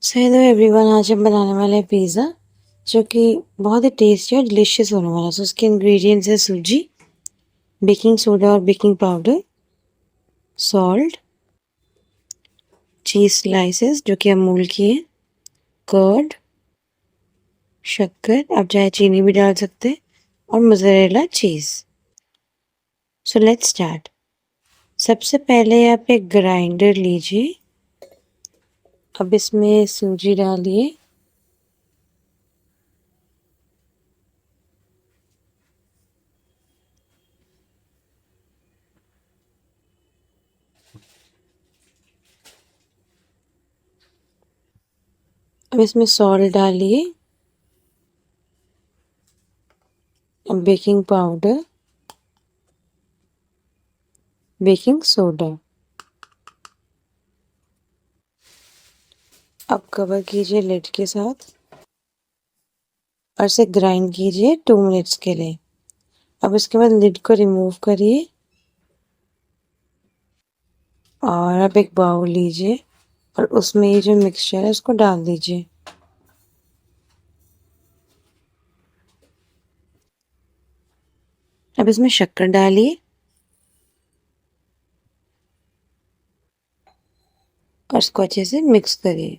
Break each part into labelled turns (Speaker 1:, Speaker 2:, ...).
Speaker 1: So hello everyone, आज हम बनाने वाले हैं पिज़्ज़ा जो कि बहुत ही टेस्टी और डिलीशियस होने वाला है। सो उसके इंग्रेडिएंट्स है सूजी, बेकिंग सोडा और बेकिंग पाउडर, सॉल्ट, चीज़ स्लाइसेस जो कि अमूल की है, कर्ड, शक्कर, आप चाहे चीनी भी डाल सकते हैं, और mozzarella cheese. So let's start. सबसे पहले आप एक ग्राइंडर लीजिए। अब इसमें सूजी डालिए, अब इसमें सॉल्ट डालिए, अब बेकिंग पाउडर, बेकिंग सोडा। अब कवर कीजिए लिड के साथ और इसे ग्राइंड कीजिए 2 मिनट्स के लिए। अब इसके बाद लिड को रिमूव करिए और अब एक बाउल लीजिए और उसमें ये जो मिक्सचर है उसको डाल दीजिए। अब इसमें शक्कर डालिए और इसको अच्छे से मिक्स करिए।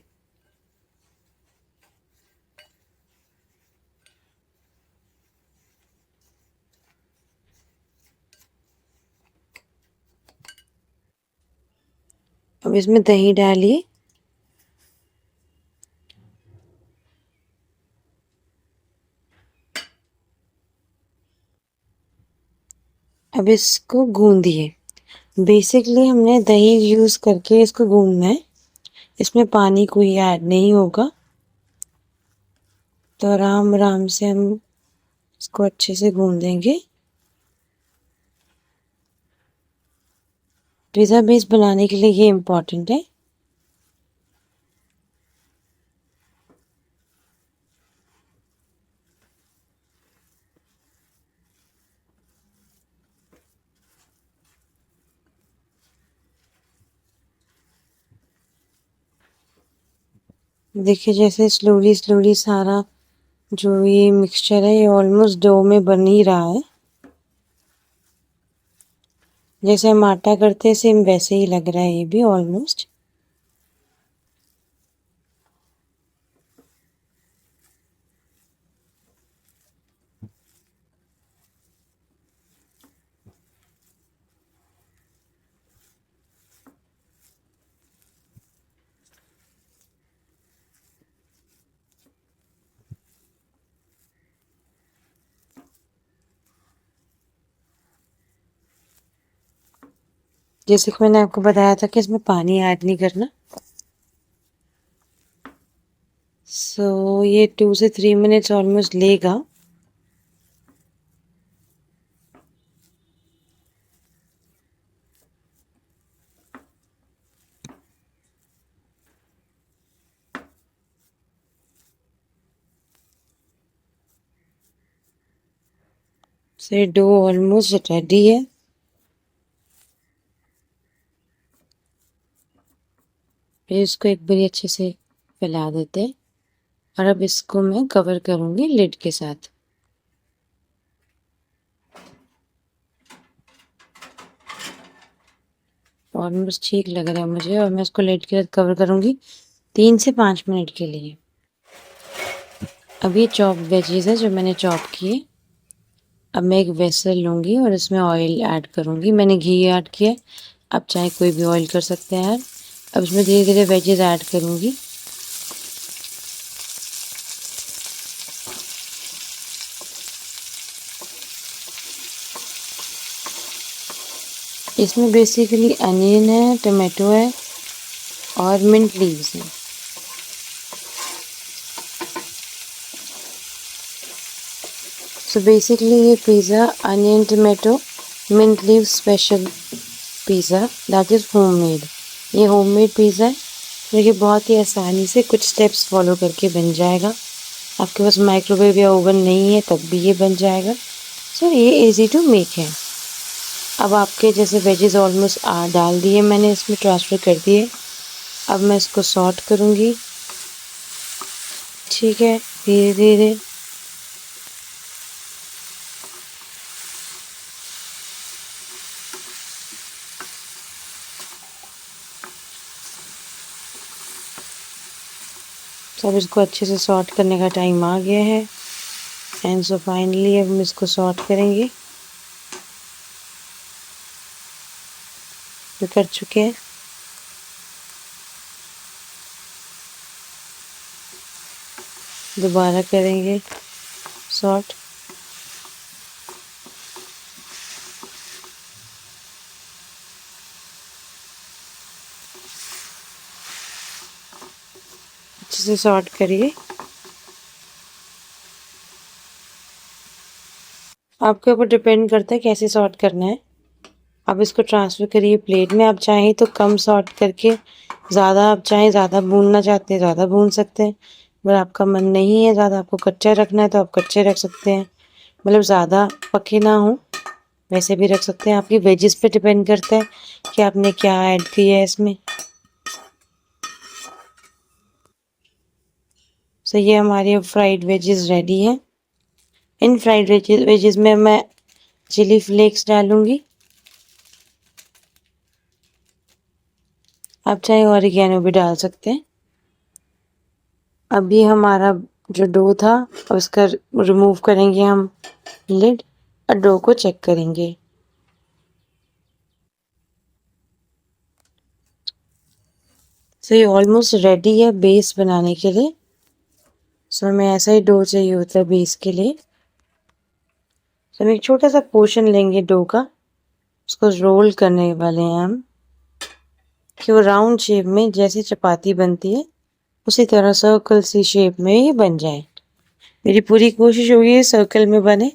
Speaker 1: अब इसमें दही डालिए, अब इसको गूंदिए। बेसिकली हमने दही यूज़ करके इसको गूंदना है, इसमें पानी कोई ऐड नहीं होगा। तो आराम आराम से हम इसको अच्छे से गूंदेंगे। पिज़्ज़ा बेस बनाने के लिए ये इम्पॉर्टेंट है। देखिए जैसे स्लोली स्लोली सारा जो ये मिक्सचर है ये ऑलमोस्ट डो में बन ही रहा है। जैसे हम आटा करते हैं सेम वैसे ही लग रहा है ये भी ऑलमोस्ट। जैसे कि मैंने आपको बताया था कि इसमें पानी ऐड नहीं करना। सो ये 2 से 3 मिनट्स ऑलमोस्ट लेगा। से डो ऑलमोस्ट रेडी है। फिर इसको एक बार अच्छे से फैला देते हैं और अब इसको मैं कवर करूँगी लिड के साथ। ऑलमोस्ट ठीक लग रहा है मुझे और मैं इसको लिड के साथ कवर करूँगी 3 से 5 मिनट के लिए। अब ये चॉप वेजीज है जो मैंने चॉप किए। अब मैं एक वेसल लूँगी और इसमें ऑयल ऐड करूँगी। मैंने घी ऐड किया है, आप चाहे कोई भी ऑयल कर सकते हैं ऐड। अब इसमें धीरे धीरे वेजेस ऐड करूँगी। इसमें बेसिकली अनियन है, टमाटो है और मिंट लीव्स हैं। सो बेसिकली ये pizza onion tomato mint leave special pizza that is homemade. ये होममेड पिज़्ज़ा है जो कि बहुत ही आसानी से कुछ स्टेप्स फॉलो करके बन जाएगा। आपके पास माइक्रोवेव या ओवन नहीं है तब भी ये बन जाएगा। सो ये इजी टू मेक है। अब आपके जैसे वेजेस ऑलमोस्ट डाल दिए मैंने, इसमें ट्रांसफ़र कर दिए। अब मैं इसको सॉट करूँगी ठीक है, धीरे धीरे सब इसको अच्छे से सॉर्ट करने का टाइम आ गया है। एंड सो फाइनली अब हम इसको सॉर्ट करेंगे। तो कर चुके हैं। दोबारा करेंगे सॉर्ट। अच्छे से सॉर्ट करिए। आपके ऊपर डिपेंड करता है कैसे सॉर्ट करना है। अब इसको ट्रांसफ़र करिए प्लेट में। आप चाहें तो कम सॉर्ट करके ज़्यादा, आप चाहें ज़्यादा भूनना चाहते हैं ज़्यादा भून सकते हैं। अगर आपका मन नहीं है ज़्यादा, आपको कच्चा रखना है तो आप कच्चे रख सकते हैं। मतलब ज़्यादा पके ना हो वैसे भी रख सकते हैं। आपकी वेजेस पे डिपेंड करता है कि आपने क्या ऐड किया है इसमें। सो ये हमारी फ्राइड वेजेस रेडी है। इन फ्राइड वेजेस में मैं चिली फ्लेक्स डालूंगी। आप चाहे ऑरिगेनो भी डाल सकते हैं। अभी हमारा जो डो था अब इसका रिमूव करेंगे हम लिड और डो को चेक करेंगे। सो ये ऑलमोस्ट रेडी है बेस बनाने के लिए। सो हमें ऐसा ही डो चाहिए होता है बेस के लिए। सो हम एक छोटा सा पोर्शन लेंगे डो का, उसको रोल करने वाले हैं हम कि वो राउंड शेप में जैसे चपाती बनती है उसी तरह सर्कल सी शेप में ये बन जाए। मेरी पूरी कोशिश होगी सर्कल में बने,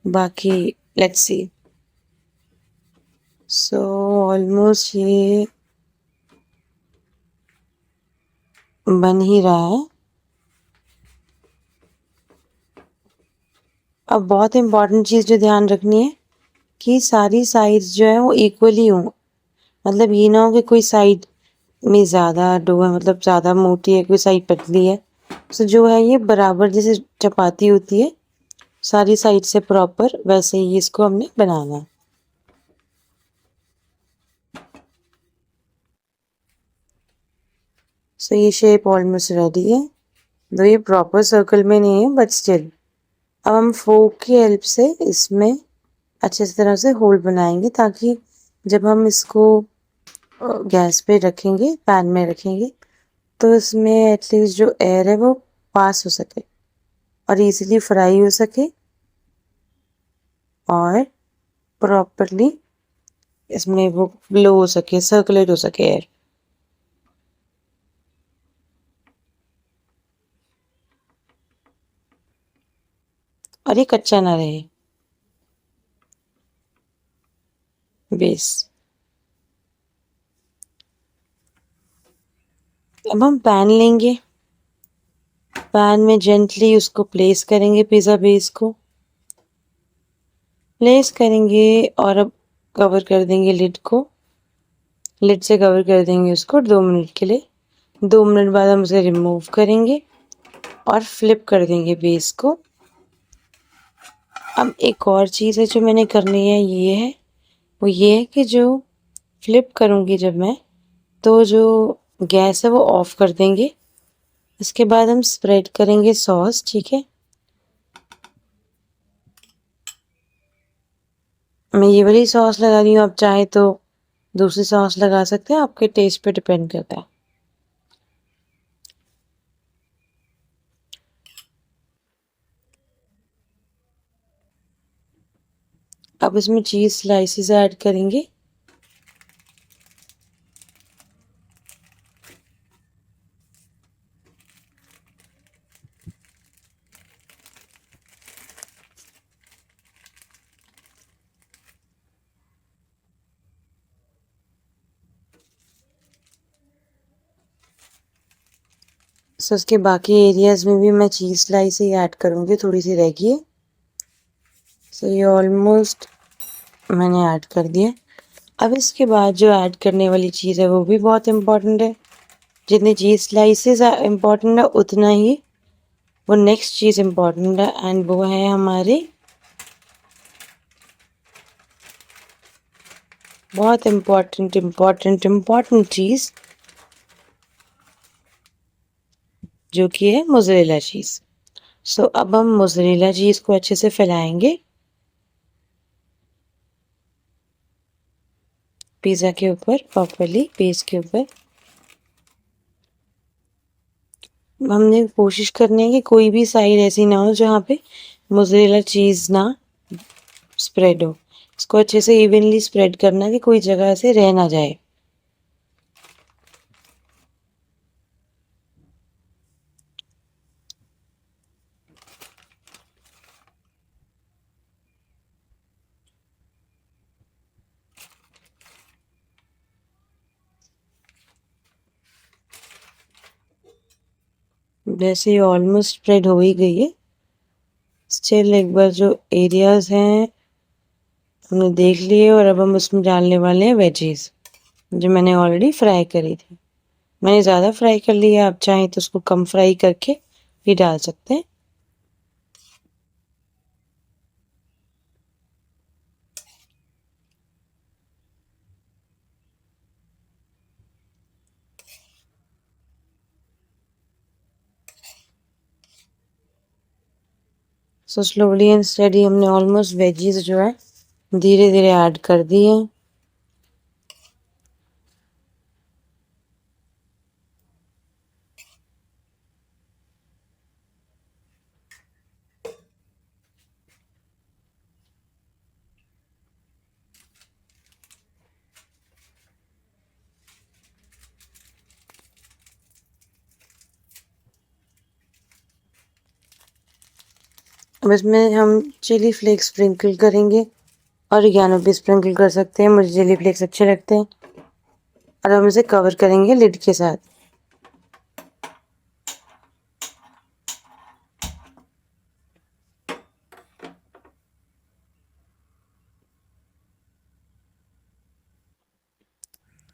Speaker 1: बाकी लेट्स सी। सो ऑलमोस्ट ये बन ही रहा है। अब बहुत इम्पॉर्टेंट चीज़ जो ध्यान रखनी है कि सारी साइड्स जो है वो इक्वली हों। मतलब ये ना हो कि कोई साइड में ज़्यादा डो है, मतलब ज़्यादा मोटी है, कोई साइड पतली है। सो जो है ये बराबर जैसे चपाती होती है सारी साइड से प्रॉपर, वैसे ही इसको हमने बनाना है। सो ये शेप ऑलमोस्ट रेडी है। दो ये प्रॉपर सर्कल में नहीं है बट स्टिल। अब हम फोक की हेल्प से इसमें अच्छे से तरह से होल बनाएंगे ताकि जब हम इसको गैस पे रखेंगे, पैन में रखेंगे, तो इसमें एटलीस्ट जो एयर है वो पास हो सके और इजीली फ्राई हो सके और प्रॉपरली इसमें वो ब्लो हो सके, सर्कुलेट हो सके एयर। और ये कच्चा ना रहे बेस। अब हम पैन लेंगे, पैन में जेंटली उसको प्लेस करेंगे, पिज़्ज़ा बेस को प्लेस करेंगे और अब कवर कर देंगे लिड को। लिड से कवर कर देंगे उसको 2 मिनट के लिए। 2 मिनट बाद हम उसे रिमूव करेंगे और फ्लिप कर देंगे बेस को। अब एक और चीज़ है जो मैंने करनी है, ये है वो ये है कि जो फ्लिप करूँगी जब मैं, तो जो गैस है वो ऑफ कर देंगे। इसके बाद हम स्प्रेड करेंगे सॉस, ठीक है। मैं ये वाली सॉस लगा रही हूँ, आप चाहे तो दूसरी सॉस लगा सकते हैं, आपके टेस्ट पे डिपेंड करता है। अब इसमें चीज़ स्लाइसेस ऐड करेंगे। सो उसके बाकी एरियाज़ में भी मैं चीज़ स्लाइस ही ऐड करूँगी, थोड़ी सी रहेगी है। सो ये ऑलमोस्ट मैंने ऐड कर दिया। अब इसके बाद जो ऐड करने वाली चीज़ है वो भी बहुत इम्पॉर्टेंट है। जितनी चीज़ स्लाइसेस इम्पॉर्टेंट है उतना ही वो नेक्स्ट चीज़ इम्पॉर्टेंट है एंड वो है हमारी बहुत इम्पॉर्टेंट चीज़ जो कि है मोज़रेला चीज़। सो अब हम मोज़रेला चीज़ को अच्छे से फैलाएंगे पिज़्ज़ा के ऊपर, प्रॉपरली बेस के ऊपर। हमने कोशिश करनी है कि कोई भी साइड ऐसी ना हो जहाँ पे मोज़रेला चीज़ ना स्प्रेड हो। इसको अच्छे से इवनली स्प्रेड करना है कि कोई जगह से रह ना जाए। वैसे ये ऑलमोस्ट स्प्रेड हो ही गई है। स्टिल एक बार जो एरियाज हैं हमने देख लिए और अब हम उसमें डालने वाले हैं वेजीज जो मैंने ऑलरेडी फ्राई करी थी। मैंने ज़्यादा फ्राई कर लिया, आप चाहें तो उसको कम फ्राई करके भी डाल सकते हैं। सो स्लोली एंड स्टेडी हमने ऑलमोस्ट वेजीज जो है धीरे धीरे ऐड कर दी हैं। अब इसमें हम चिली फ्लेक्स स्प्रिंकल करेंगे, ऑरिगेनो भी स्प्रिंकल कर सकते हैं, मुझे चिली फ्लेक्स अच्छे लगते हैं। और हम इसे कवर करेंगे लिड के साथ।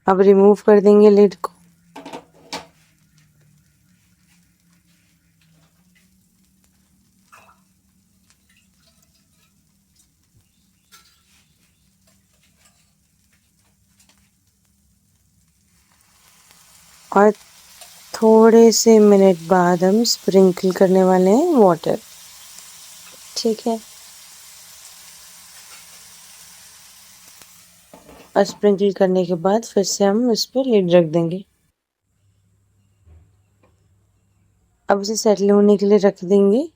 Speaker 1: अब रिमूव कर देंगे लिड को। और थोड़े से मिनट बाद हम स्प्रिंकल करने वाले हैं वाटर। ठीक है, और स्प्रिंकल करने के बाद फिर से हम इस पर लिड रख देंगे। अब इसे सेटल होने के लिए रख देंगे,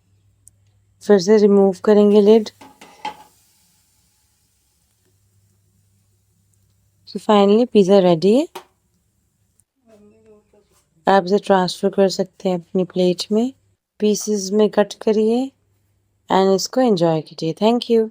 Speaker 1: फिर से रिमूव करेंगे लिड। तो फाइनली पिज़्ज़ा रेडी है। आप इसे ट्रांसफ़र कर सकते हैं अपनी प्लेट में, पीसेस में कट करिए एंड इसको एंजॉय कीजिए। Thank you.